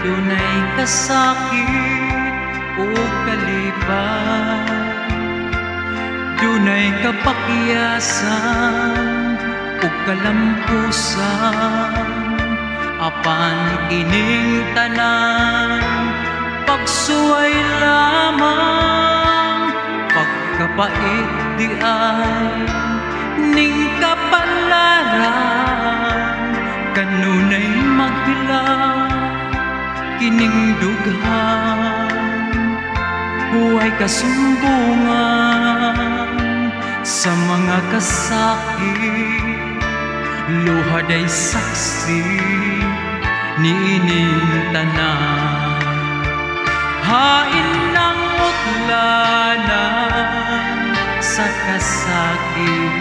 Dunay kasakit o kalipay, dunay kapakyasan o kalampusan, apan kining tanan pagsuway lamang, pagkapait di ay ning kapalaran, kanunay maghilang kining dughan, huway kasumbungan sa mga kasakit, luha day saksi niining tanan. Hain ng utlanan sa kasakit,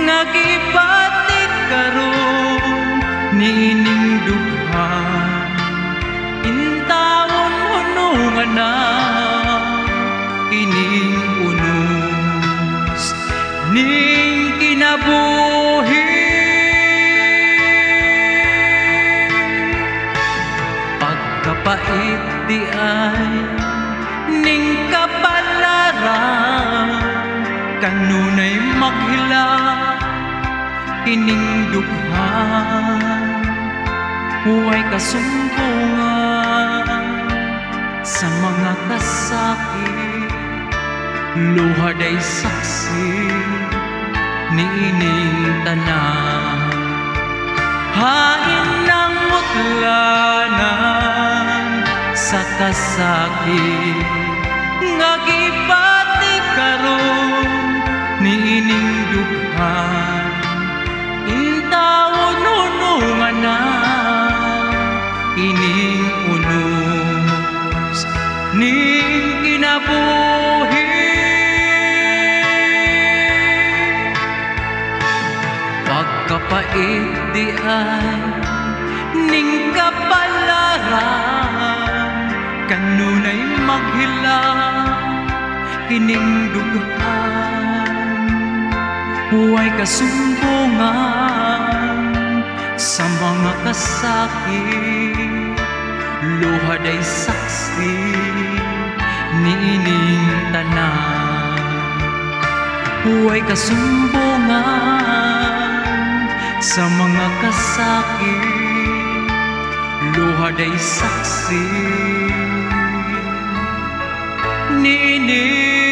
nga gibatik karon niining dughan, intawon hunungan na ining unos ning kinabuhi. Pagkapait di ay ning kapalaran, kanunay maghila kining dughan, huway kasumbungan sa mga kasakit, luha day saksi niining tanan. Hain ng utlanan sa kasakit, nga gibatik karon niining dughan, intawon hunungan na ining unos ning kinabuhi. Pagkapait di ay ning kapalaran, kanunay maghilang kining dughan, huway kasumbungan sa mga kasakit, luha day saksi niining tanan. Huway kasumbungan sa mga kasakit, luha day saksi niining